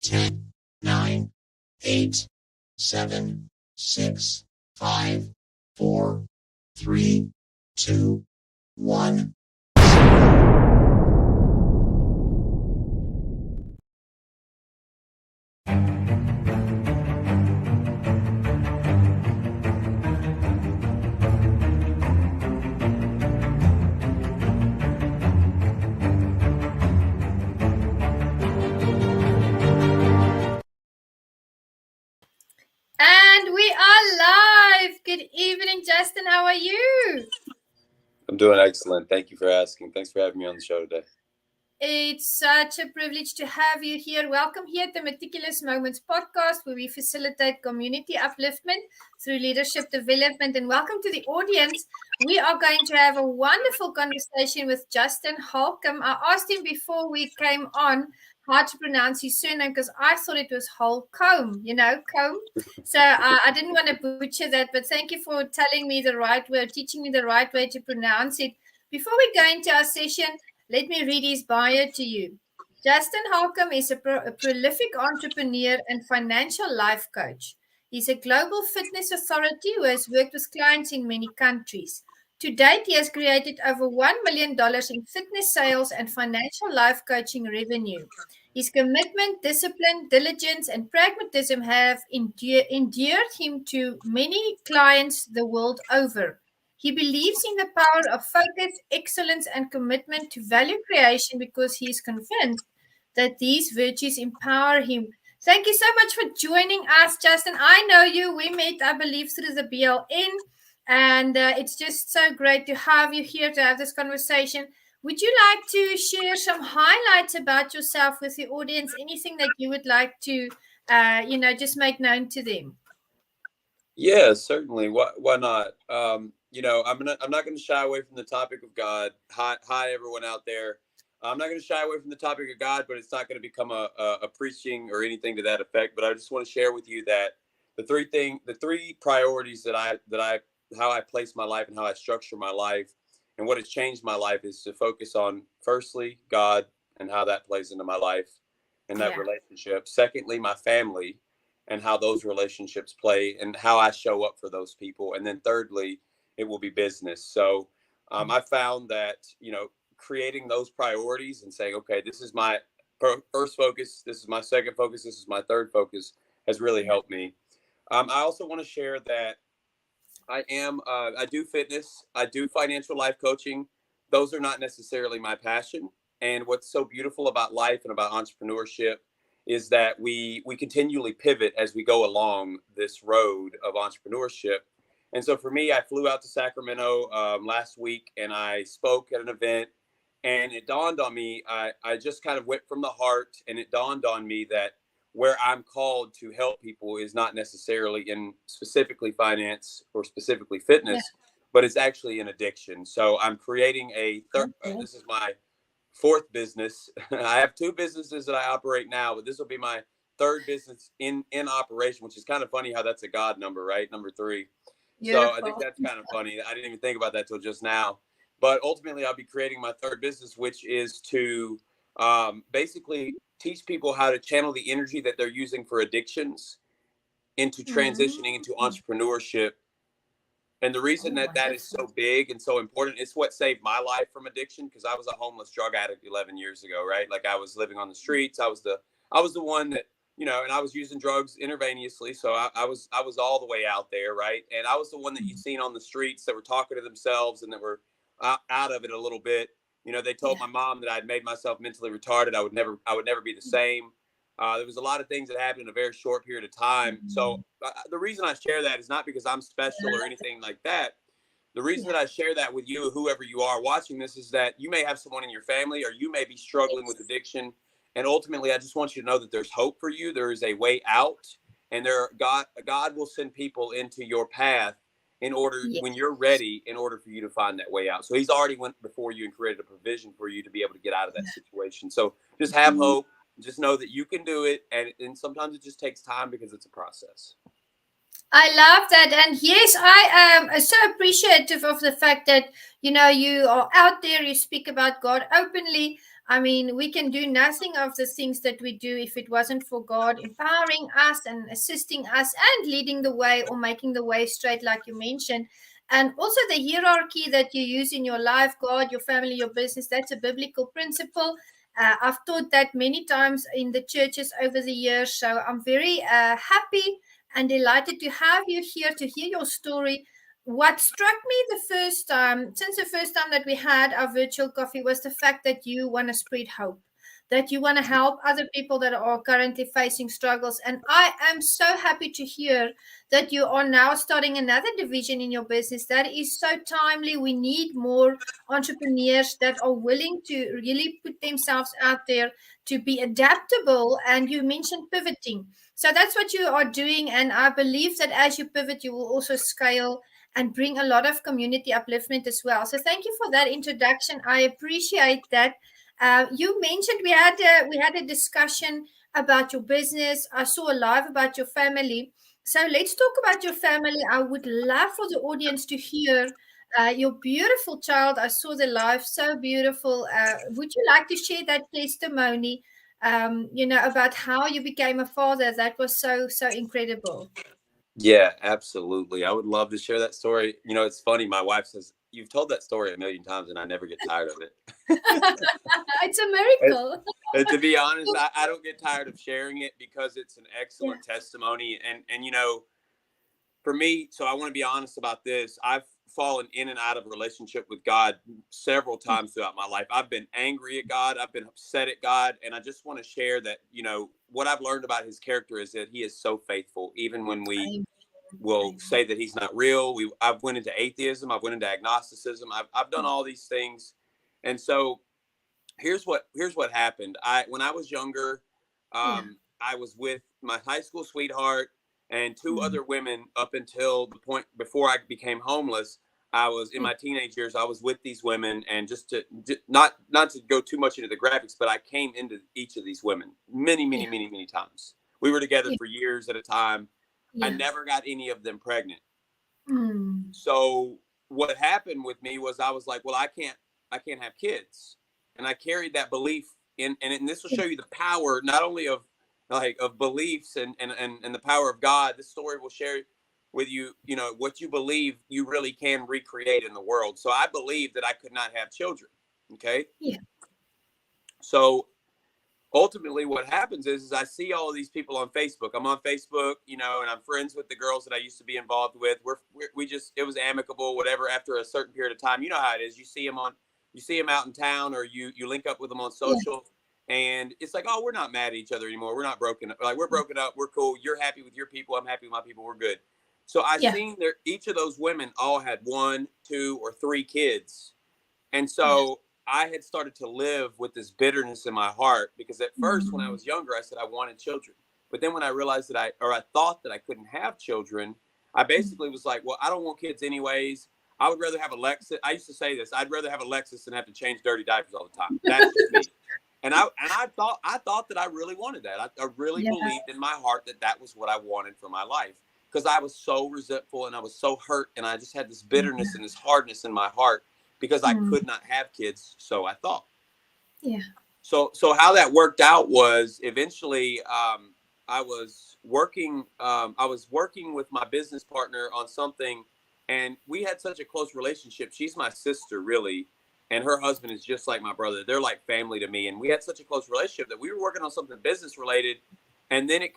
10, 9, 8, 7, 6, 5, 4, 3, 2, 1. And we are live. Good evening, Justin. How are you? I'm doing excellent. Thank you for asking. Thanks for having me on the show today. It's such a privilege to have you here. Welcome here at the Meticulous Moments podcast, where we facilitate community upliftment through leadership development. And welcome to the audience. We are going to have a wonderful conversation with Justin Holcomb. I asked him before we came on how to pronounce his surname because I thought it was Holcomb, comb. So I didn't want to butcher that, but thank you for telling me the right way, teaching me the right way to pronounce it. Before we go into our session, let me read his bio to you. Justin Holcomb is a prolific entrepreneur and financial life coach. He's a global fitness authority who has worked with clients in many countries. To date, he has created over $1 million in fitness sales and financial life coaching revenue. His commitment, discipline, diligence, and pragmatism have endeared him to many clients the world over. He believes in the power of focus, excellence, and commitment to value creation because he is convinced that these virtues empower him. Thank you so much for joining us, Justin. I know you. We met, I believe, through the BLN, and it's just so great to have you here to have this conversation. Would you like to share some highlights about yourself with the audience? Anything that you would like to, just make known to them? Yeah, certainly. Why not? I'm not going to shy away from the topic of God. Hi, everyone out there. I'm not going to shy away from the topic of God, but it's not going to become a preaching or anything to that effect. But I just want to share with you that the three priorities how I place my life and how I structure my life, and what has changed my life is to focus on, firstly, God and how that plays into my life and that relationship. Secondly, my family and how those relationships play and how I show up for those people. And then thirdly, it will be business. So I found that, creating those priorities and saying, okay, this is my first focus, this is my second focus, this is my third focus, has really helped me. I also want to share that I do fitness, I do financial life coaching. Those are not necessarily my passion. And what's so beautiful about life and about entrepreneurship is that we continually pivot as we go along this road of entrepreneurship. And so for me, I flew out to Sacramento last week and I spoke at an event, and it dawned on me, I just kind of went from the heart, and it dawned on me that where I'm called to help people is not necessarily in specifically finance or specifically fitness, but it's actually in addiction. So I'm creating this is my fourth business. I have two businesses that I operate now, but this will be my third business in operation, which is kind of funny how that's a God number, right? Number 3. Beautiful. So I think that's kind of funny. I didn't even think about that till just now. But ultimately, I'll be creating my third business, which is to basically teach people how to channel the energy that they're using for addictions into transitioning into entrepreneurship. And the reason that is so big and so important, it's what saved my life from addiction, because I was a homeless drug addict 11 years ago, right? Like I was living on the streets. I was the one that, and I was using drugs intravenously. So I was all the way out there, right? And I was the one that you'd seen on the streets that were talking to themselves and that were out of it a little bit. They told my mom that I'd made myself mentally retarded. I would never be the same. There was a lot of things that happened in a very short period of time. So the reason I share that is not because I'm special or anything like that. The reason that I share that with you, whoever you are watching this, is that you may have someone in your family, or you may be struggling with addiction. And ultimately, I just want you to know that there's hope for you. There is a way out, and God will send people into your path in order, when you're ready, in order for you to find that way out. So he's already went before you and created a provision for you to be able to get out of that situation. So just have hope. Just know that you can do it, and sometimes it just takes time because it's a process. I love that. And yes, I am so appreciative of the fact that, you are out there, you speak about God openly. I mean, we can do nothing of the things that we do if it wasn't for God empowering us and assisting us and leading the way or making the way straight, like you mentioned. And also the hierarchy that you use in your life, God, your family, your business, that's a biblical principle. I've taught that many times in the churches over the years. So I'm very happy and delighted to have you here to hear your story. What struck me the first time, since the first time that we had our virtual coffee, was the fact that you want to spread hope, that you want to help other people that are currently facing struggles. And I am so happy to hear that you are now starting another division in your business. That is so timely. We need more entrepreneurs that are willing to really put themselves out there to be adaptable. And you mentioned pivoting. So that's what you are doing. And I believe that as you pivot, you will also scale and bring a lot of community upliftment as well. So thank you for that introduction. I appreciate that. You mentioned we had a discussion about your business. I saw a live about your family. So let's talk about your family. I would love for the audience to hear your beautiful child. I saw the live, so beautiful. Would you like to share that testimony? About how you became a father. That was so incredible. Yeah, absolutely. I would love to share that story. It's funny. My wife says, "You've told that story a million times and I never get tired of it." It's a and, miracle. and to be honest, I don't get tired of sharing it because it's an excellent testimony. And for me, so I want to be honest about this. I've fallen in and out of a relationship with God several times throughout my life. I've been angry at God. I've been upset at God. And I just want to share that, what I've learned about his character is that he is so faithful, even when we will say that he's not real. I've went into atheism. I've went into agnosticism. I've done all these things. And so here's what happened. When I was younger, Yeah. I was with my high school sweetheart and two Mm. other women up until the point before I became homeless. I was in Yeah. my teenage years. I was with these women, and just to not to go too much into the graphics, but I came into each of these women many, many, Yeah. many, many times. We were together Yeah. for years at a time. I Yeah. never got any of them pregnant. Mm. So what happened with me was I was like, well, I can't have kids. And I carried that belief and this will show you the power, not only of beliefs and the power of God. This story will share with you, what you believe you really can recreate in the world. So I believed that I could not have children. Okay. Yeah. So ultimately what happens is I see all of these people on Facebook. I'm on Facebook, and I'm friends with the girls that I used to be involved with. We just, it was amicable, whatever. After a certain period of time, you know how it is. You see them out in town, or you link up with them on Yeah. social, and it's like, oh, we're not mad at each other anymore. We're not broken up. Like, we're broken up. We're cool. You're happy with your people. I'm happy with my people. We're good. So I Yeah. seen each of those women all had 1, 2, or 3 kids. And Yeah. so I had started to live with this bitterness in my heart, because at first, when I Mm. was younger, I said I wanted children. But then when I realized I thought that I couldn't have children, I Mm. basically was like, well, I don't want kids anyways. I would rather have a Lexus. I used to say this: I'd rather have a Lexus than have to change dirty diapers all the time. That's just me. And I thought that I really wanted that. I really Yeah. believed in my heart that that was what I wanted for my life, because I was so resentful and I was so hurt, and I just had this bitterness and this hardness in my heart because I Mm. could not have kids. So I thought. Yeah. So how that worked out was eventually, I was working. I was working with my business partner on something, and we had such a close relationship. She's my sister, really, and her husband is just like my brother. They're like family to me, and we had such a close relationship that we were working on something business related. And then at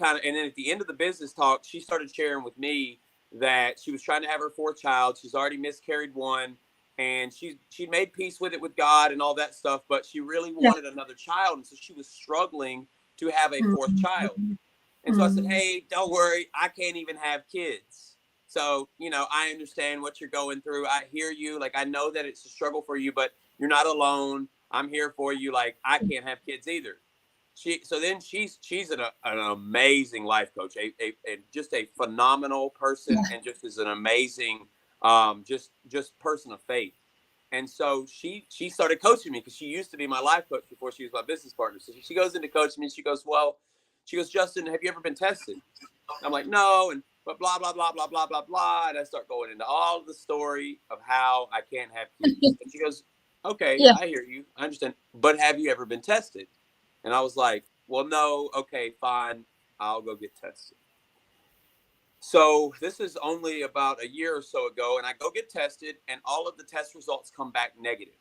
the end of the business talk, she started sharing with me that she was trying to have her 4th child. She's already miscarried one, and she made peace with it with God and all that stuff, but she really Yeah. wanted another child, and so she was struggling to have a 4th child. Mm. And so I said, Mm. "Hey, don't worry, I can't even have kids. So, I understand what you're going through. I hear you. Like, I know that it's a struggle for you, but you're not alone. I'm here for you. Like, I can't have kids either." She's an amazing life coach, a just a phenomenal person, Yeah. and just is an amazing just person of faith. And so she started coaching me, because she used to be my life coach before she was my business partner. So she goes into coaching me. She goes, well, Justin, have you ever been tested? I'm like, no, and but blah blah blah blah blah blah blah, and I start going into all the story of how I can't have kids. And she goes, Okay, Yeah. I hear you. I understand. But have you ever been tested? And I was like, well, no. Okay, fine. I'll go get tested. So this is only about a year or so ago, and I go get tested, and all of the test results come back negative.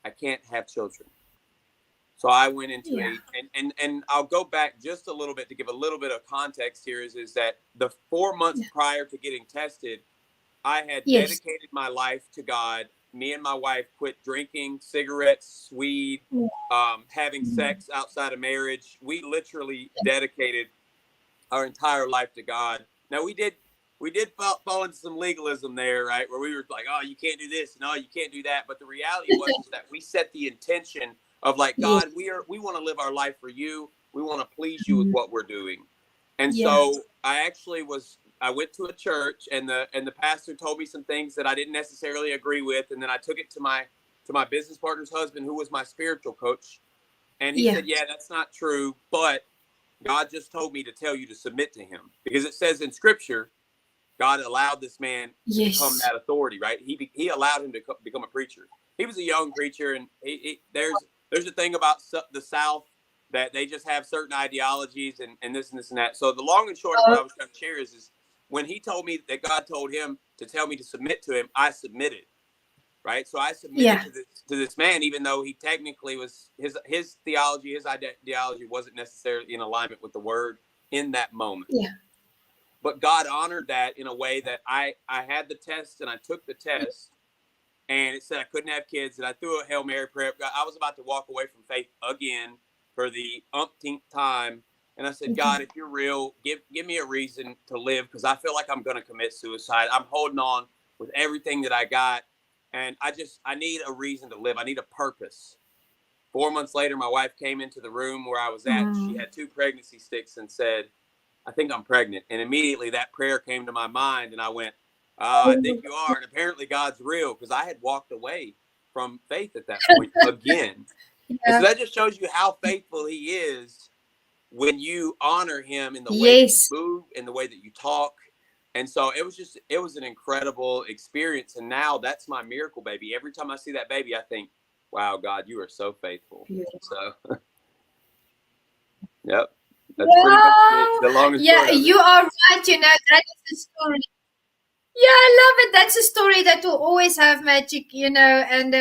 I can't have children. So I went into Yeah. and I'll go back just a little bit to give a little bit of context here is that the 4 months Yeah. prior to getting tested, I had Yes. dedicated my life to God. Me and my wife quit drinking, cigarettes, weed, Yeah. having sex outside of marriage. We literally dedicated our entire life to God. Now we did fall into some legalism there, right? Where we were like, oh, you can't do this, and oh, you can't do that. But the reality was is that we set the intention of like, Yes. God, we want to live our life for you. We want to please you with what we're doing. And Yeah. so I went to a church, and the pastor told me some things that I didn't necessarily agree with, and then I took it to my business partner's husband, who was my spiritual coach, and he Yeah. said, yeah, that's not true, but God just told me to tell you to submit to him, because it says in scripture, God allowed this man to become Yes. that authority, right? He allowed him to become a preacher. He was a young preacher, and there's a thing about the South that they just have certain ideologies and this and this and that. So the long and short of what Oh, I was trying to share is when he told me that God told him to tell me to submit to him, I submitted. Right, so I submitted yeah. to this man, even though he technically was his theology, his ideology wasn't necessarily in alignment with the word in that moment. Yeah. But God honored that in a way that I had the test, and I took the test, and it said I couldn't have kids, and I threw a Hail Mary prayer. I was about to walk away from faith again for the umpteenth time, and I said, God, Okay. if you're real, give me a reason to live, because I feel like I'm going to commit suicide. I'm holding on with everything that I got, and I need a reason to live. I need a purpose. 4 months later, my wife came into the room where I was at, and she Mm. had 2 pregnancy sticks and said, I think I'm pregnant. And immediately that prayer came to my mind, and I went, I think Oh, you are. And apparently God's real, because I had walked away from faith at that point again. And so yeah. that just shows you how faithful he is when you honor him in the way that you Yes. move, in the way that you talk. And so it was an incredible experience. And now that's my miracle baby. Every time I see that baby, I think, wow, God, you are so faithful. Beautiful. So, yep, that's pretty much Wow. the long and Yeah, short of it. you are right. That is a story. Yeah, I love it. That's a story that will always have magic, and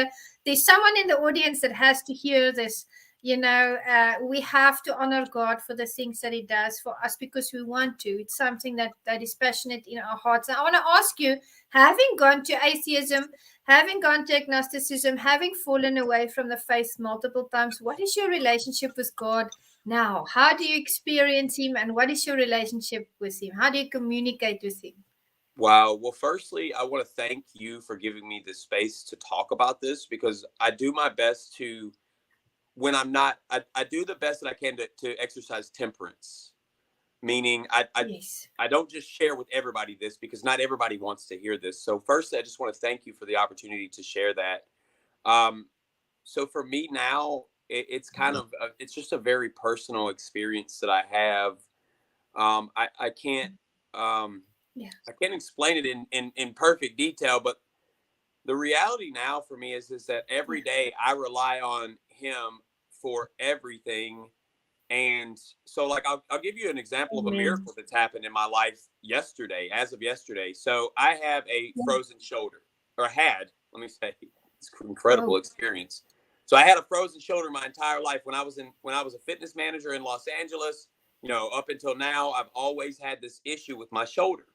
there's someone in the audience that has to hear this. We have to honor God for the things that He does for us because we want to. It's something that is passionate in our hearts. And I want to ask you, having gone to atheism, having gone to agnosticism, having fallen away from the faith multiple times, what is your relationship with God now? How do you experience Him, and what is your relationship with Him? How do you communicate with Him? Wow. Well, firstly, I want to thank you for giving me this space to talk about this, because I do my best to, when I'm not, I do the best that I can to exercise temperance, meaning Yes. I don't just share with everybody this, because not everybody wants to hear this. So, firstly, I just want to thank you for the opportunity to share that. Um, so, for me now, it's kind of, it's just a very personal experience that I have. I can't, um, Yeah. I can't explain it in perfect detail, but the reality now for me is that every Yeah. day I rely on him for everything. And so, like, I'll give you an example of a Amen. miracle that's happened in my life yesterday, as of yesterday. So I have a Yeah. frozen shoulder, or had, let me say, it's an incredible Oh, experience. So I had a frozen shoulder my entire life. When I was a fitness manager in Los Angeles, up until now, I've always had this issue with my shoulder.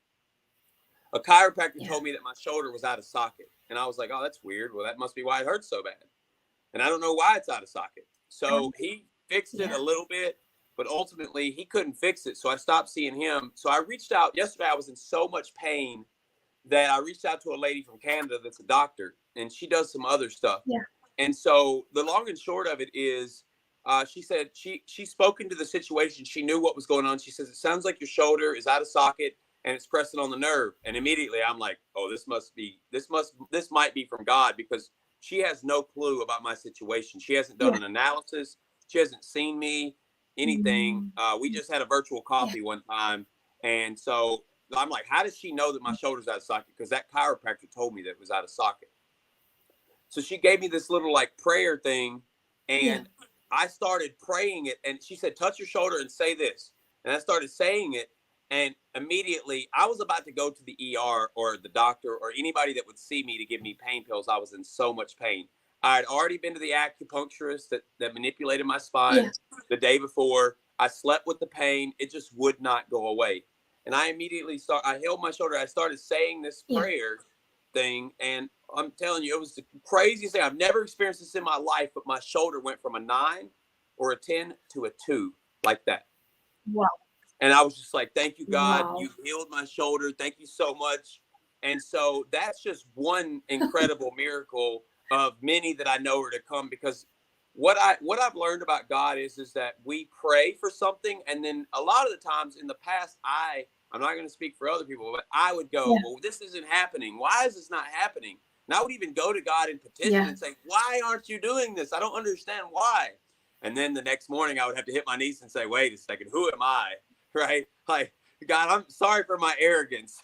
A chiropractor yeah. told me that my shoulder was out of socket. And I was like, oh, that's weird. Well, that must be why it hurts so bad. And I don't know why it's out of socket. So he fixed it Yeah. a little bit, but ultimately he couldn't fix it. So I stopped seeing him. So I reached out yesterday. I was in so much pain that I reached out to a lady from Canada that's a doctor, and she does some other stuff. Yeah. And so the long and short of it is, she said she spoke into the situation. She knew what was going on. She says, it sounds like your shoulder is out of socket and it's pressing on the nerve. And immediately I'm like, oh, this might be from God, because she has no clue about my situation. She hasn't done Yeah. an analysis. She hasn't seen me, anything. Mm. We just had a virtual Yeah. coffee one time. And so I'm like, how does she know that my shoulder's out of socket? Because that chiropractor told me that it was out of socket. So she gave me this little like prayer thing, and Yeah. I started praying it. And she said, touch your shoulder and say this. And I started saying it. And immediately I was about to go to the ER or the doctor or anybody that would see me to give me pain pills. I was in so much pain. I had already been to the acupuncturist that manipulated my spine the day before. I slept with the pain. It just would not go away. And I immediately I held my shoulder. I started saying this prayer thing. And I'm telling you, it was the craziest thing. I've never experienced this in my life, but my shoulder went from a 9 or a 10 to a 2 like that. Wow. And I was just like, thank you, God. Wow. You healed my shoulder. Thank you so much. And so that's just one incredible miracle of many that I know are to come, because what I've learned about God is that we pray for something. And then a lot of the times in the past, I'm not going to speak for other people, but I would go, well, this isn't happening. Why is this not happening? And I would even go to God and petition and say, why aren't you doing this? I don't understand why. And then the next morning I would have to hit my knees and say, wait a second, who am I? Right? Like, God, I'm sorry for my arrogance.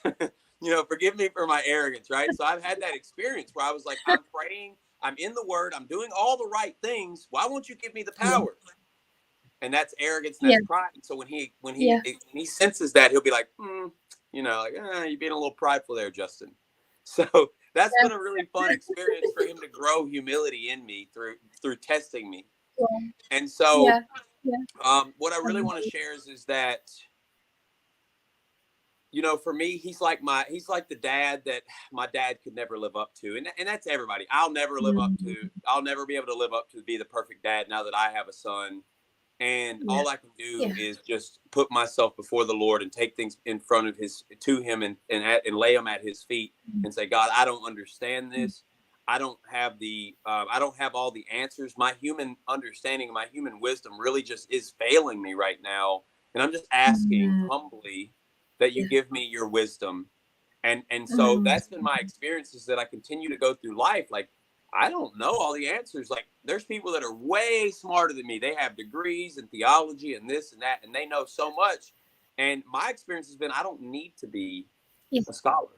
Forgive me for my arrogance, right? So I've had that experience where I was like, I'm praying, I'm in the word, I'm doing all the right things. Why won't you give me the power? And that's arrogance and that's pride. And so when he senses that, he'll be like, you're being a little prideful there, Justin. So that's been a really fun experience for him to grow humility in me through testing me. And so what I really want to share is that, for me, he's like the dad that my dad could never live up to. And that's everybody. I'll never be able to live up to be the perfect dad now that I have a son. And all I can do is just put myself before the Lord and take things in front of him and lay them at his feet and say, God, I don't understand this. I don't have all the answers. My human understanding, my human wisdom really just is failing me right now. And I'm just asking humbly that you give me your wisdom. And so that's been my experience, is that I continue to go through life. Like, I don't know all the answers. Like, there's people that are way smarter than me. They have degrees in theology and this and that, and they know so much. And my experience has been, I don't need to be a scholar.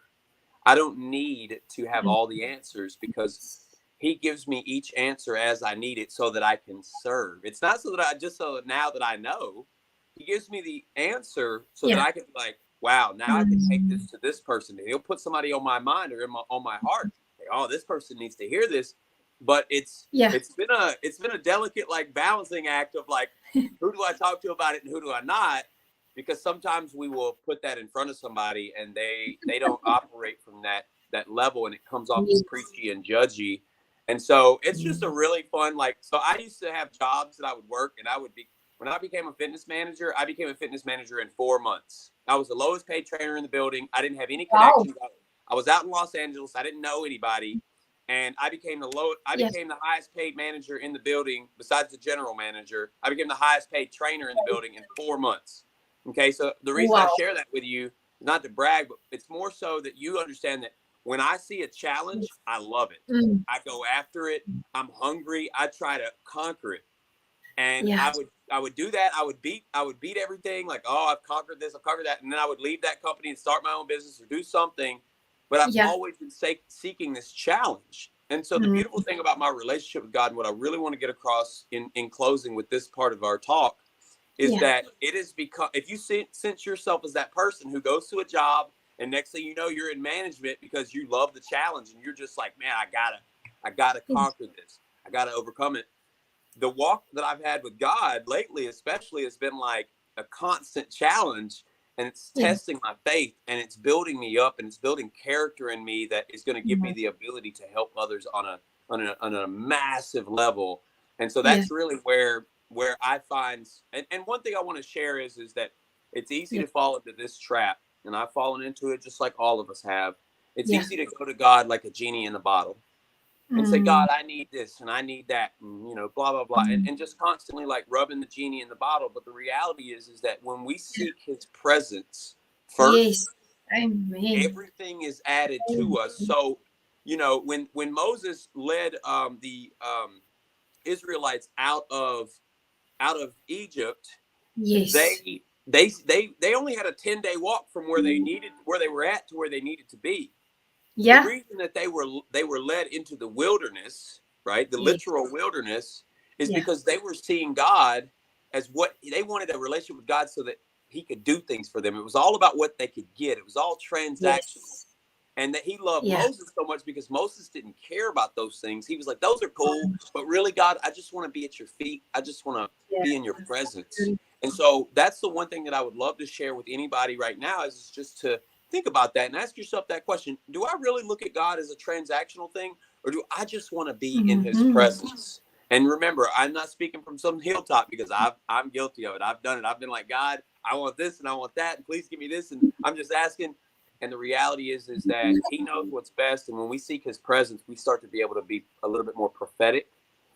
I don't need to have all the answers, because he gives me each answer as I need it so that I can serve. It's not so that now that I know, he gives me the answer so that I can be like, wow, now I can take this to this person. And he'll put somebody on my mind or on my heart. Like, oh, this person needs to hear this. But it's been a delicate like balancing act of like, who do I talk to about it and who do I not? Because sometimes we will put that in front of somebody and they don't operate from that level, and it comes off as preachy and judgy. And so it's just a really fun, so I used to have jobs that I would work, and when I became a fitness manager, I became a fitness manager in 4 months. I was the lowest paid trainer in the building. I didn't have any connections. I was out in Los Angeles. I didn't know anybody. And I became the highest paid manager in the building besides the general manager. I became the highest paid trainer in the building in 4 months. Okay, so the reason I share that with you is not to brag, but it's more so that you understand that when I see a challenge, I love it. I go after it. I'm hungry. I try to conquer it. And I would do that. I would beat everything. Like, oh, I've conquered this, I've conquered that. And then I would leave that company and start my own business or do something. But I've always been seeking this challenge. And so the beautiful thing about my relationship with God, and what I really want to get across in closing with this part of our talk, is that it is because if you sense yourself as that person who goes to a job and next thing you know, you're in management because you love the challenge and you're just like, man, I gotta conquer this. I gotta overcome it. The walk that I've had with God lately, especially, has been like a constant challenge, and it's testing my faith, and it's building me up, and it's building character in me that is going to give me the ability to help others on a massive level. And so that's really where I find, and one thing I want to share is that it's easy to fall into this trap, and I've fallen into it just like all of us have. It's easy to go to God like a genie in a bottle and say, God, I need this and I need that, and blah blah blah, and just constantly like rubbing the genie in the bottle. But the reality is that when we seek his presence first, everything is added to us. So when Moses led the Israelites out of Egypt, they only had a 10-day walk from where they were at to where they needed to be. The Yeah. reason that they were led into the wilderness, right? The Yes. literal wilderness, is Yeah. because they were seeing God as what they wanted, a relationship with God so that he could do things for them. It was all about what they could get. It was all transactional. Yes. And that he loved Yeah. Moses so much because Moses didn't care about those things. He was like, those are cool, but really, God, I just want to be at your feet. I just want to Yeah. be in your presence. And so that's the one thing that I would love to share with anybody right now is just to think about that and ask yourself that question. Do I really look at God as a transactional thing, or do I just want to be in his presence? And remember, I'm not speaking from some hilltop because I'm guilty of it. I've done it. I've been like, God, I want this and I want that. And please give me this. And I'm just asking. And the reality is that he knows what's best. And when we seek his presence, we start to be able to be a little bit more prophetic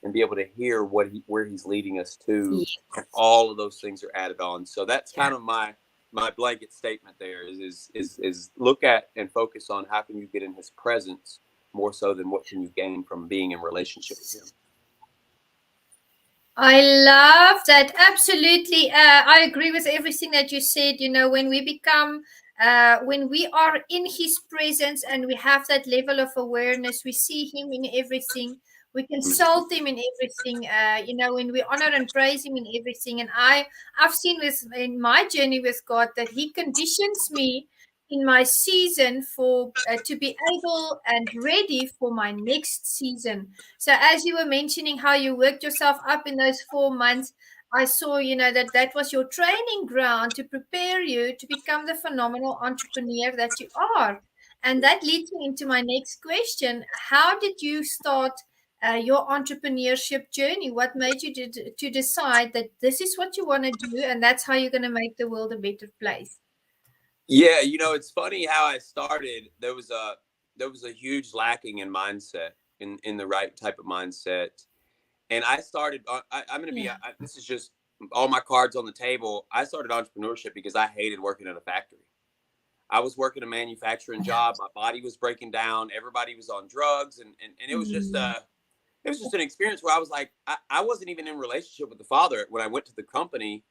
and be able to hear where he's leading us to. Yes. And all of those things are added on. So that's Yeah. kind of my blanket statement there is look at and focus on how can you get in his presence more so than what can you gain from being in relationship with him. I love that. Absolutely. I agree with everything that you said. You know, when we when we are in his presence and we have that level of awareness, we see him in everything. We consult him in everything. You know, when we honor and praise him in everything. And I've seen in my journey with God that he conditions me in my season for to be able and ready for my next season. So as you were mentioning how you worked yourself up in those 4 months, I saw, you know, that was your training ground to prepare you to become the phenomenal entrepreneur that you are. And that leads me into my next question. How did you start your entrepreneurship journey? What made you to decide that this is what you want to do and that's how you're going to make the world a better place? Yeah, it's funny how I started. There was a huge lacking in mindset, in the right type of mindset, and I started. I'm going to be. Yeah. This is just all my cards on the table. I started entrepreneurship because I hated working in a factory. I was working a manufacturing Yeah. job. My body was breaking down. Everybody was on drugs, and it was just Mm. it was just an experience where I was like, I wasn't even in relationship with the father when I went to the company.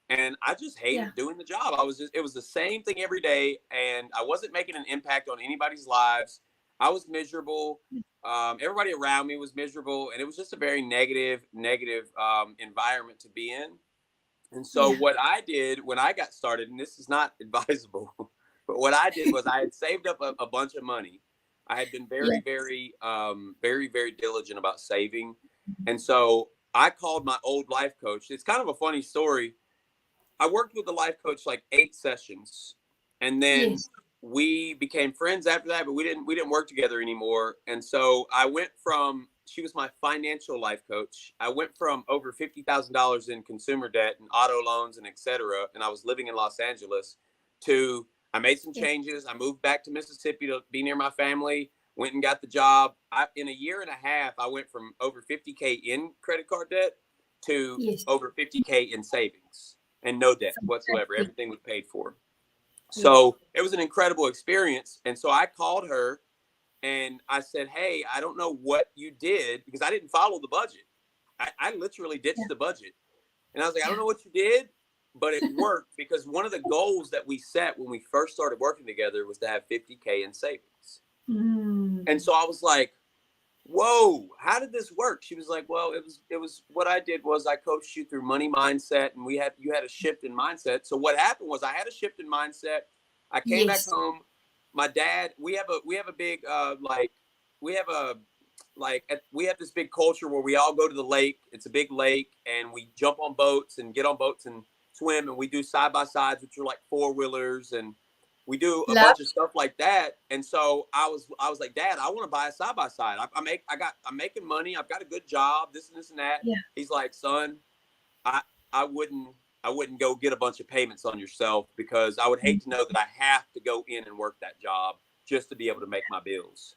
And I just Yeah. hated doing the job. It was the same thing every day. And I wasn't making an impact on anybody's lives. I was miserable. Everybody around me was miserable. And it was just a very negative environment to be in. And so Yeah. what I did when I got started, and this is not advisable, but what I did was I had saved up a bunch of money. I had been Yeah. very diligent about saving. And so I called my old life coach. It's kind of a funny story. I worked with the life coach like 8 sessions, and then Yes. we became friends after that, but we didn't work together anymore. And so I went from she was my financial life coach. I went from over $50,000 in consumer debt and auto loans and et cetera, and I was living in Los Angeles to I made some Yes. changes. I moved back to Mississippi to be near my family. Went and got the job. In a year and a half, I went from over 50K in credit card debt to Yes. over 50K in savings and no debt whatsoever. Fantastic. Everything was paid for. Yes. So it was an incredible experience. And so I called her and I said, hey, I don't know what you did because I didn't follow the budget. I literally Yeah. ditched the budget. And I was like, I don't Yeah. know what you did, but it worked because one of the goals that we set when we first started working together was to have 50K in savings. Mm. And so I was like, whoa, how did this work? She was like, well, it was what I did was I coached you through money mindset, and you had a shift in mindset. So what happened was I had a shift in mindset. I came back Yes. home. My dad, we have a big we have a we have this big culture where we all go to the lake. It's a big lake, and we jump on boats and get on boats and swim, and we do side by sides, which are like 4-wheelers, and we do a Love. bunch of stuff like that. And so I was like, Dad, I want to buy a side by side. I'm making money. I've got a good job. This and this and that. Yeah. He's like, son, I I wouldn't I wouldn't go get a bunch of payments on yourself because I would hate to know that I have to go in and work that job just to be able to make my bills.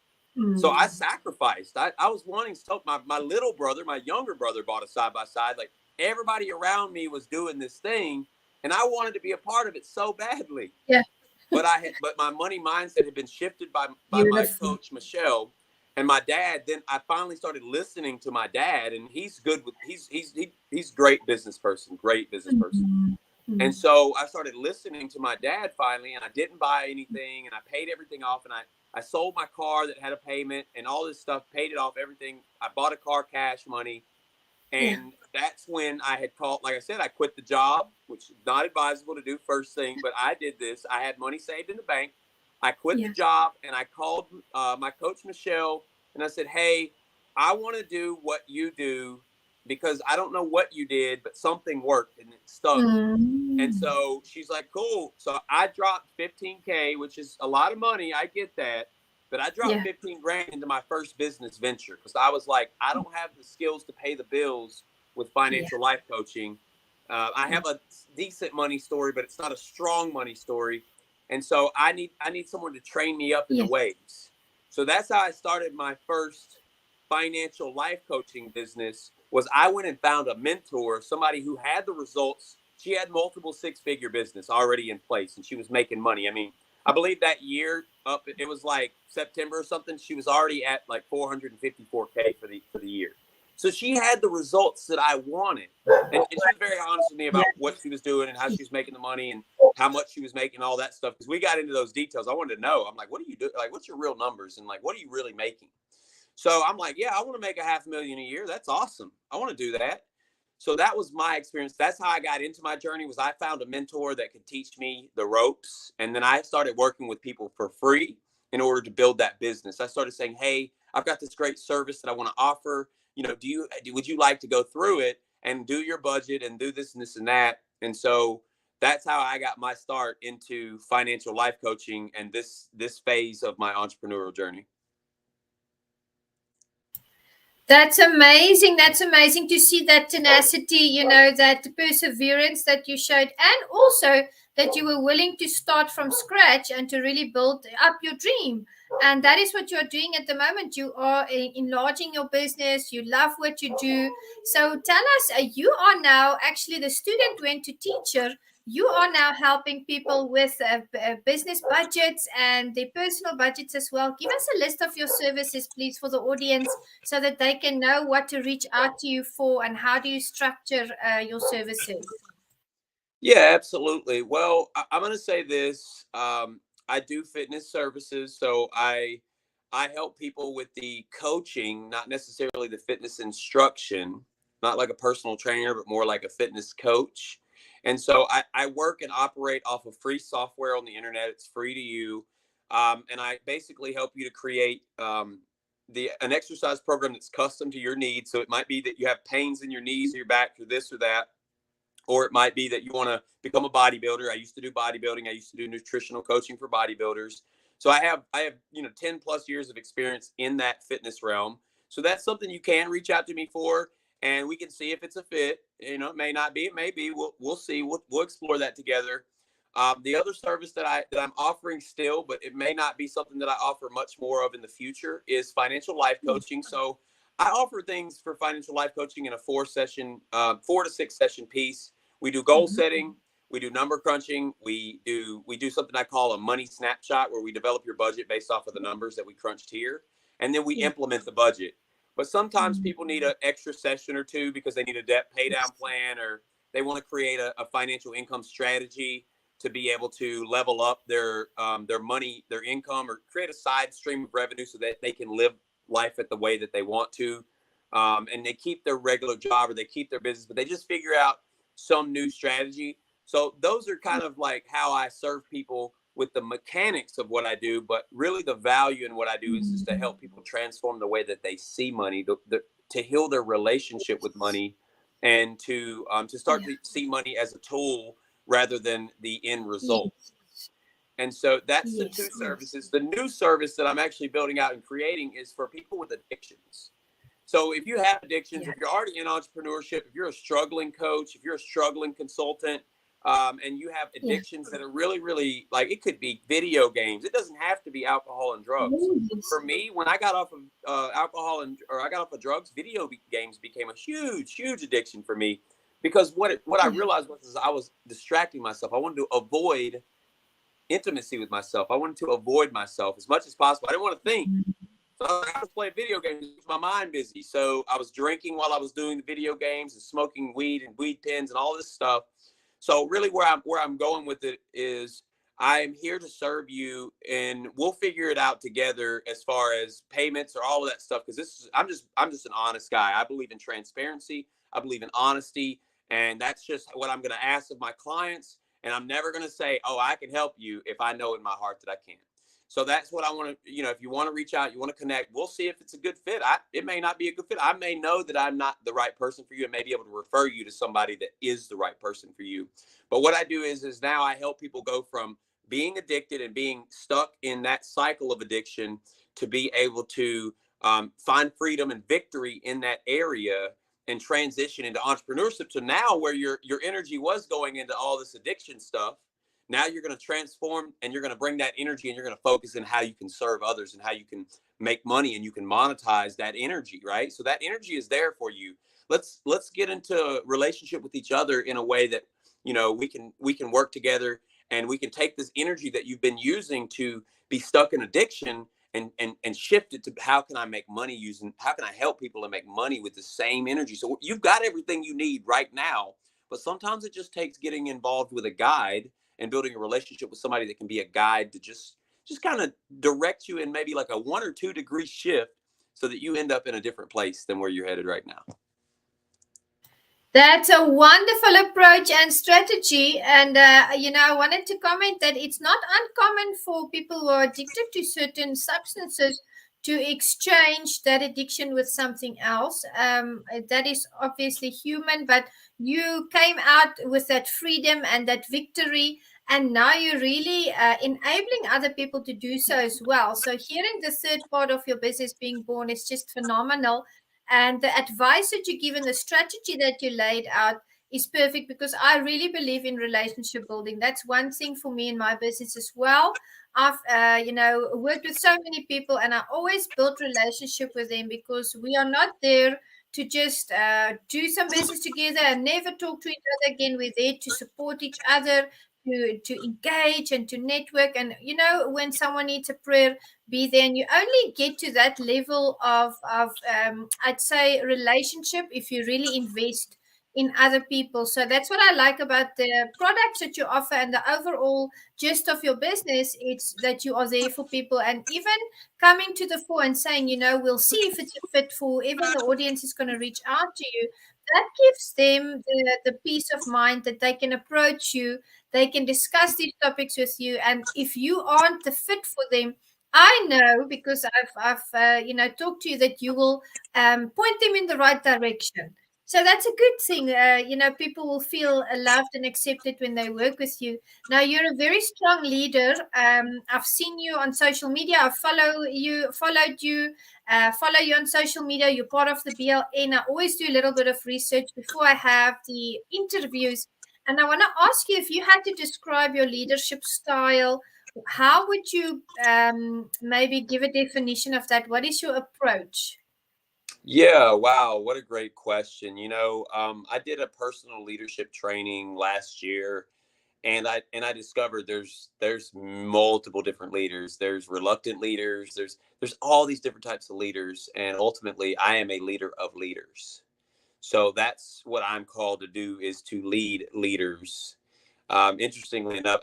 So I Mm. sacrificed. I was wanting so my little brother, my younger brother bought a side by side. Like everybody around me was doing this thing, and I wanted to be a part of it so badly. Yeah. But my money mindset had been shifted by my Beautiful. coach Michelle and my dad. Then I finally started listening to my dad, and he's good with he's great business person, great business person. Mm. And Mm. so I started listening to my dad finally, and I didn't buy anything, and I paid everything off, and I I sold my car that had a payment and all this stuff, paid it off, everything. I bought a car, cash money. And that's when I had called, like I said, I quit the job, which is not advisable to do first thing, but I did this. I had money saved in the bank. I quit the job and I called my coach, Michelle, and I said, hey, I want to do what you do because I don't know what you did, but something worked and it stuck. And so she's like, cool. So I dropped 15K, which is a lot of money. I get that. But I dropped 15 grand into my first business venture because I was like, I don't have the skills to pay the bills with financial life coaching. I have a decent money story, but it's not a strong money story. And so I need someone to train me up in the ways. So that's how I started my first financial life coaching business. Was I went and found a mentor, somebody who had the results. She had multiple six-figure business already in place, and she was making money. I mean, I believe that year up, it was like September or something. She was already at like 454K for the year. So she had the results that I wanted. And she was very honest with me about what she was doing and how she was making the money and how much she was making, all that stuff. Because we got into those details. I wanted to know. I'm like, what do you do? Like, what's your real numbers? And like, what are you really making? So I'm like, yeah, I want to make $500,000 a year. That's awesome. I want to do that. So that was my experience. That's how I got into my journey. Was I found a mentor that could teach me the ropes. And then I started working with people for free in order to build that business. I started saying, hey, I've got this great service that I want to offer. You know, would you like to go through it and do your budget and do this and this and that? And so that's how I got my start into financial life coaching and this phase of my entrepreneurial journey. That's amazing. That's amazing to see that tenacity, you know, that perseverance that you showed, and also that you were willing to start from scratch and to really build up your dream. And that is what you're doing at the moment. You are enlarging your business. You love what you do. So tell us, you are now actually the student went to teacher. You are now helping people with business budgets and their personal budgets as well. Give us a list of your services, please, for the audience so that they can know what to reach out to you for and how do you structure your services. Yeah, absolutely. Well, I'm going to say this. I do fitness services. So I help people with the coaching, not necessarily the fitness instruction, not like a personal trainer, but more like a fitness coach. And so I work and operate off of free software on the internet. It's free to you. And I basically help you to create an exercise program that's custom to your needs. So it might be that you have pains in your knees or your back or this or that. Or it might be that you want to become a bodybuilder. I used to do bodybuilding. I used to do nutritional coaching for bodybuilders. So I have 10 plus years of experience in that fitness realm. So that's something you can reach out to me for, and we can see if it's a fit. You know, it may not be, it may be. We'll see. We'll explore that together. The other service that I'm offering still, but it may not be something that I offer much more of in the future, is financial life coaching. So I offer things for financial life coaching in a 4 to 6 session piece. We do goal setting. We do number crunching. We do something I call a money snapshot, where we develop your budget based off of the numbers that we crunched here. And then we implement the budget. But sometimes people need an extra session or two because they need a debt pay down plan, or they want to create a financial income strategy to be able to level up their money, their income, or create a side stream of revenue so that they can live life at the way that they want to. And they keep their regular job or they keep their business, but they just figure out some new strategy. So those are kind of like how I serve people with the mechanics of what I do, but really the value in what I do is just to help people transform the way that they see money, to heal their relationship with money, and to start to see money as a tool rather than the end result. And so that's the two services. The new service that I'm actually building out and creating is for people with addictions. So if you have addictions, if you're already in entrepreneurship, if you're a struggling coach, if you're a struggling consultant, and you have addictions that are really, really, like, it could be video games. It doesn't have to be alcohol and drugs. For me, when I got off of I got off of drugs, video games became a huge, huge addiction for me, because what I realized was I was distracting myself. I wanted to avoid intimacy with myself. I wanted to avoid myself as much as possible. I didn't want to think. So I was playing video games to keep my mind busy. So I was drinking while I was doing the video games and smoking weed and weed pens and all this stuff. So really where I'm going with it is I'm here to serve you, and we'll figure it out together as far as payments or all of that stuff. Because I'm just an honest guy. I believe in transparency. I believe in honesty, and that's just what I'm going to ask of my clients. And I'm never going to say, "Oh, I can help you," if I know in my heart that I can't. So that's what I want to, if you want to reach out, you want to connect, we'll see if it's a good fit. It may not be a good fit. I may know that I'm not the right person for you and may be able to refer you to somebody that is the right person for you. But what I do is now I help people go from being addicted and being stuck in that cycle of addiction to be able to find freedom and victory in that area and transition into entrepreneurship. So now where your energy was going into all this addiction stuff, now you're going to transform and you're going to bring that energy and you're going to focus in how you can serve others and how you can make money and you can monetize that energy, right? So that energy is there for you. Let's get into a relationship with each other in a way that, we can work together, and we can take this energy that you've been using to be stuck in addiction and shift it to how can I make money how can I help people to make money with the same energy? So you've got everything you need right now, but sometimes it just takes getting involved with a guide and building a relationship with somebody that can be a guide to just kind of direct you in maybe like a 1 or 2 degree shift so that you end up in a different place than where you're headed right now. That's a wonderful approach and strategy. And, I wanted to comment that it's not uncommon for people who are addicted to certain substances to exchange that addiction with something else. That is obviously human, but you came out with that freedom and that victory. And now you're really enabling other people to do so as well. So hearing the third part of your business being born is just phenomenal. And the advice that you give and the strategy that you laid out is perfect, because I really believe in relationship building. That's one thing for me in my business as well. I've, worked with so many people, and I always build relationship with them, because we are not there to just do some business together and never talk to each other again. We're there to support each other, to engage and to network. And when someone needs a prayer, be there. And you only get to that level of I'd say relationship if you really invest in other people. So that's what I like about the products that you offer, and the overall gist of your business. It's that you are there for people, and even coming to the fore and saying, we'll see if it's a fit for whoever the audience is going to reach out to you. That gives them the peace of mind that they can approach you, they can discuss these topics with you, and if you aren't the fit for them, I know, because I've talked to you, that you will point them in the right direction. So that's a good thing. People will feel loved and accepted when they work with you. Now, you're a very strong leader. I've seen you on social media. I followed you on social media. You're part of the BLN. I always do a little bit of research before I have the interviews. And I want to ask you, if you had to describe your leadership style, how would you maybe give a definition of that? What is your approach? Yeah, wow, what a great question. I did a personal leadership training last year, and I discovered there's multiple different leaders. There's reluctant leaders, there's all these different types of leaders, and ultimately I am a leader of leaders. So that's what I'm called to do, is to lead leaders. Interestingly enough,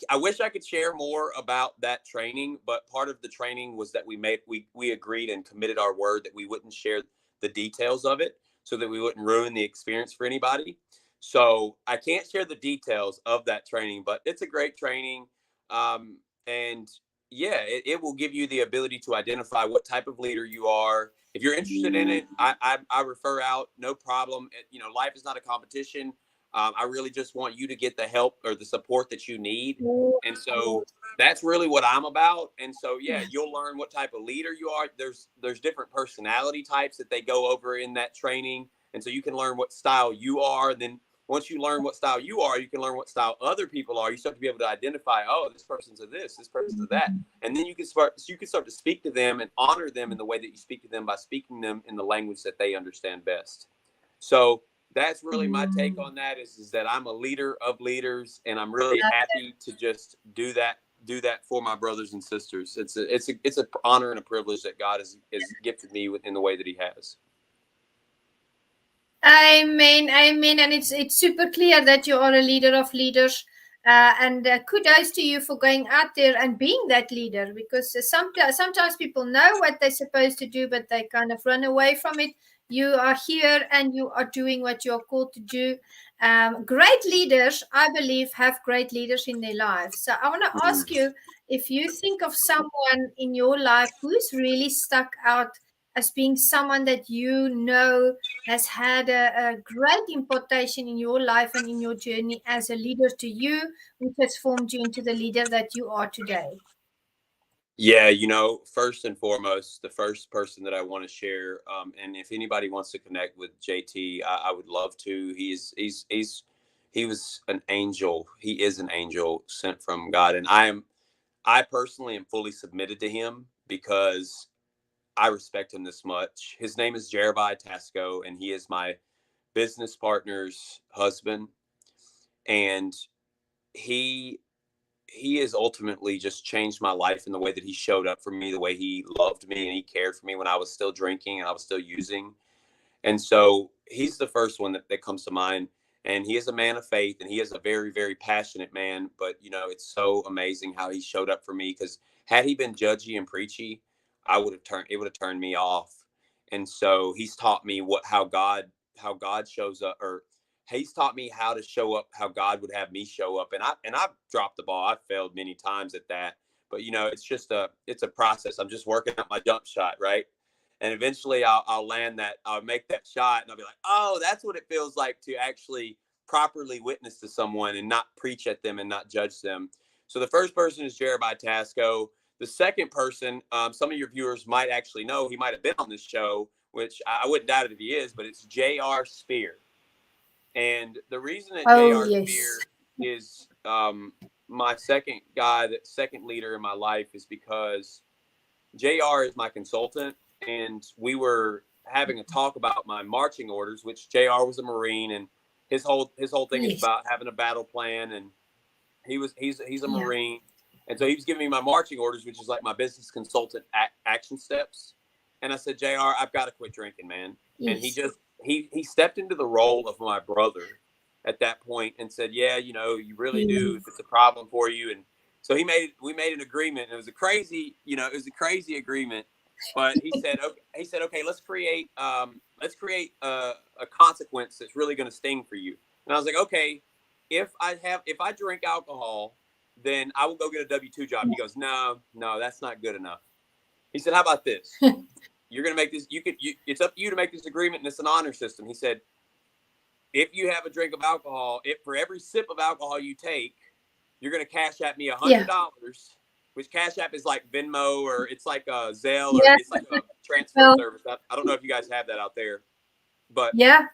I wish I could share more about that training, but part of the training was that we agreed and committed our word that we wouldn't share the details of it, so that we wouldn't ruin the experience for anybody. So I can't share the details of that training, but it's a great training. And yeah, it will give you the ability to identify what type of leader you are. If you're interested in it, I refer out, no problem. Life is not a competition. I really just want you to get the help or the support that you need. And so that's really what I'm about. And so, yeah, you'll learn what type of leader you are. There's different personality types that they go over in that training. And so you can learn what style you are. And then once you learn what style you are, you can learn what style other people are. You start to be able to identify, oh, this person's a this person's a that. And then you can start to speak to them and honor them in the way that you speak to them, by speaking them in the language that they understand best. So that's really my take on that, is that I'm a leader of leaders, and I'm really happy to just do that for my brothers and sisters. It's an honor and a privilege that God has gifted me in the way that He has. Amen. And it's super clear that you are a leader of leaders. And kudos to you for going out there and being that leader, because sometimes people know what they're supposed to do, but they kind of run away from it. You are here and you are doing what you're called to do. Great leaders, I believe, have great leaders in their lives. So I want to ask you, if you think of someone in your life who's really stuck out as being someone that you know has had a great importation in your life and in your journey as a leader to you, which has formed you into the leader that you are today. Yeah, first and foremost, the first person that I want to share, and if anybody wants to connect with JT, I would love to. He was an angel. He is an angel sent from God, and I personally am fully submitted to him because I respect him this much. His name is Jeremiah Tasco, and he is my business partner's husband, and he he has ultimately just changed my life in the way that he showed up for me, the way he loved me and he cared for me when I was still drinking and I was still using. And so he's the first one that comes to mind. And he is a man of faith and he is a very, very passionate man. But, it's so amazing how he showed up for me, because had he been judgy and preachy, it would have turned me off. And so he's taught me how God shows up, or he's taught me how to show up, how God would have me show up. And I've dropped the ball. I've failed many times at that. But, it's a process. I'm just working out my jump shot, right? And eventually I'll land that, I'll make that shot and I'll be like, oh, that's what it feels like to actually properly witness to someone and not preach at them and not judge them. So the first person is Jeremiah Tasco. The second person, some of your viewers might actually know, he might have been on this show, which I wouldn't doubt it if he is, but it's J.R. Spear. And the reason that Oh, J.R. yes. Spear is my second leader in my life is because JR is my consultant, and we were having a talk about my marching orders, which JR was a Marine, and his whole thing is Yes. about having a battle plan, and he's a Yeah. Marine, and so he was giving me my marching orders, which is like my business consultant action steps. And I said, JR, I've got to quit drinking, man. And he Yes. just he stepped into the role of my brother at that point and said, yeah, you really do, if it's a problem for you. And so we made an agreement. It was a crazy agreement, but he said, okay, let's create a consequence that's really going to sting for you. And I was like, okay, if I drink alcohol, then I will go get a W-2 job. He goes, no, that's not good enough. He said, how about this? You're going to make this, it's up to you to make this agreement, and it's an honor system. He said, if you have a drink of alcohol, for every sip of alcohol you take, you're going to cash at me $100, which Cash App is like Venmo, or it's like a Zelle, or it's like a transfer service. I don't know if you guys have that out there, but yeah.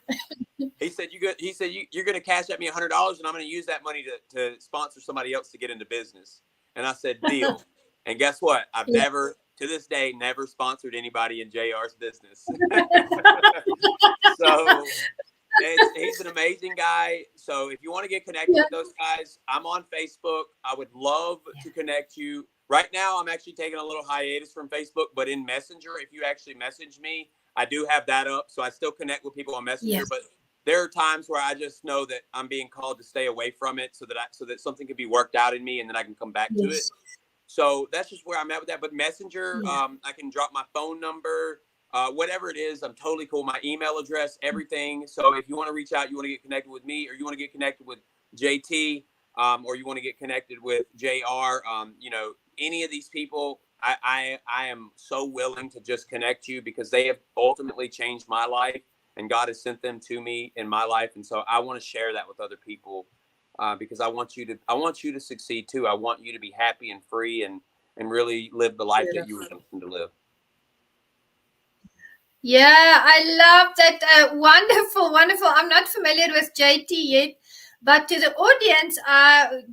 he said you're going to cash at me $100, and I'm going to use that money to sponsor somebody else to get into business. And I said, deal. And guess what? I've never, to this day, never sponsored anybody in JR's business. So he's an amazing guy. So if you want to get connected with those guys, I'm on Facebook. I would love to connect you. Right now, I'm actually taking a little hiatus from Facebook, but in Messenger, if you actually message me, I do have that up. So I still connect with people on Messenger, but there are times where I just know that I'm being called to stay away from it so that something can be worked out in me and then I can come back to it. So that's just where I'm at with that. But Messenger, I can drop my phone number, whatever it is. I'm totally cool. My email address, everything. So if you want to reach out, you want to get connected with me, or you want to get connected with JT, or you want to get connected with JR, any of these people, I am so willing to just connect you, because they have ultimately changed my life, and God has sent them to me in my life. And so I want to share that with other people, because I want you to succeed too. I want you to be happy and free and really live the life that you were destined to live. Yeah, I love that. Wonderful, wonderful. I'm not familiar with JT yet, but to the audience,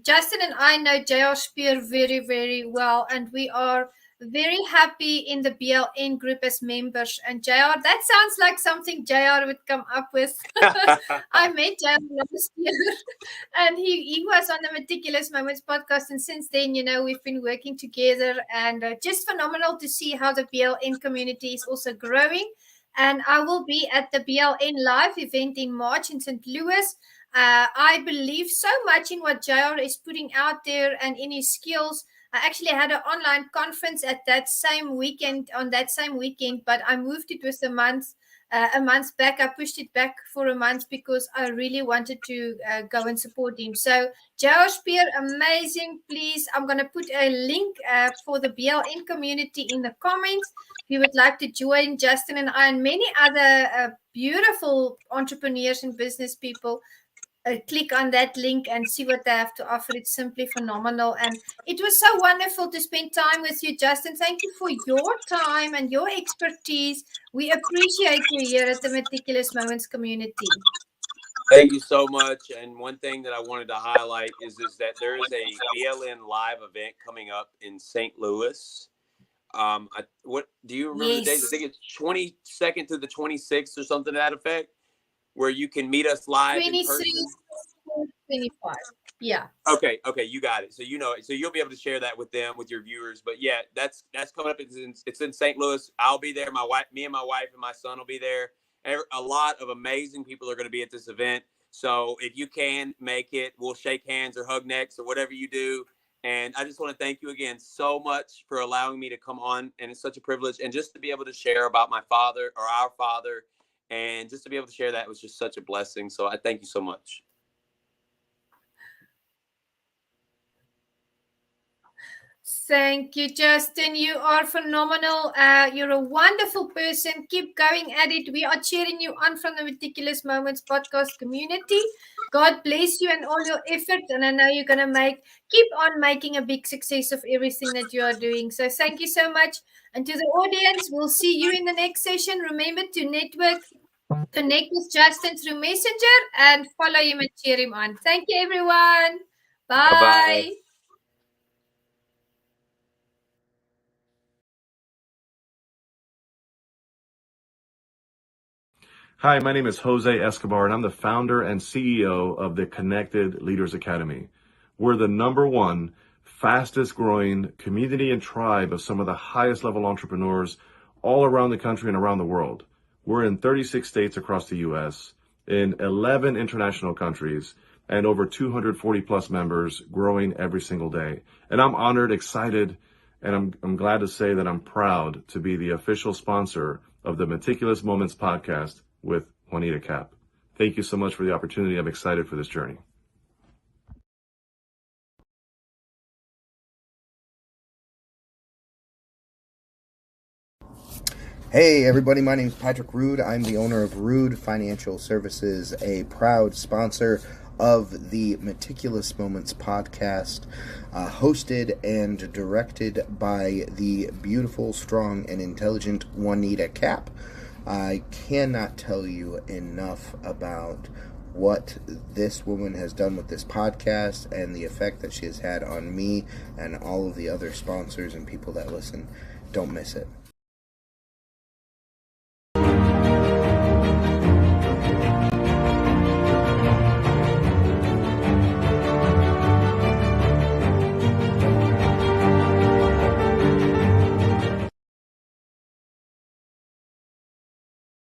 Justin and I know JR Spear very, very well, and we are very happy in the BLN group as members. And JR, that sounds like something JR would come up with. I met JR last year, and he was on the Meticulous Moments podcast, and since then, we've been working together, and just phenomenal to see how the BLN community is also growing. And I will be at the BLN Live event in March in St. Louis. I believe so much in what JR is putting out there and in his skills. I actually had an online conference at that same weekend, but I moved it with a month back. I pushed it back for a month because I really wanted to go and support him. So, JR Spear, amazing. Please, I'm going to put a link for the BLN community in the comments. If you would like to join Justin and I and many other beautiful entrepreneurs and business people, click on that link and see what they have to offer. It's simply phenomenal. And it was so wonderful to spend time with you, Justin. Thank you for your time and your expertise. We appreciate you here at the Meticulous Moments community. Thank you so much. And one thing that I wanted to highlight is that there is a BLN live event coming up in St. Louis. What do you remember the dates? I think it's 22nd to the 26th or something to that effect, where you can meet us live in person. 25. Yeah. Okay, you got it. So you know it. So you'll be able to share that with them, with your viewers. But yeah, that's coming up. It's in St. Louis. I'll be there. Me and my wife and my son will be there. A lot of amazing people are going to be at this event. So if you can make it, we'll shake hands or hug necks or whatever you do. And I just want to thank you again so much for allowing me to come on. And it's such a privilege. And just to be able to share about my father, or our father, and just to be able to share that was just such a blessing. So I thank you so much. Thank you, Justin. You are phenomenal. You're a wonderful person. Keep going at it. We are cheering you on from the Meticulous Moments podcast community. God bless you and all your efforts. And I know you're going to keep on making a big success of everything that you are doing. So thank you so much. And to the audience, we'll see you in the next session. Remember to connect with Justin through Messenger and follow him and cheer him on. Thank you, everyone. Bye. Bye-bye. Hi, my name is Jose Escobar, and I'm the founder and CEO of the Connected Leaders Academy. We're the #1 fastest growing community and tribe of some of the highest level entrepreneurs all around the country and around the world. We're in 36 states across the U.S., in 11 international countries, and over 240 plus members, growing every single day. And I'm honored, excited, and I'm glad to say that I'm proud to be the official sponsor of the Meticulous Moments podcast with Juanita Kapp. Thank you so much for the opportunity. I'm excited for this journey. Hey everybody, my name is Patrick Rude. I'm the owner of Rude Financial Services, a proud sponsor of the Meticulous Moments podcast, hosted and directed by the beautiful, strong, and intelligent Juanita Kapp. I cannot tell you enough about what this woman has done with this podcast and the effect that she has had on me and all of the other sponsors and people that listen. Don't miss it.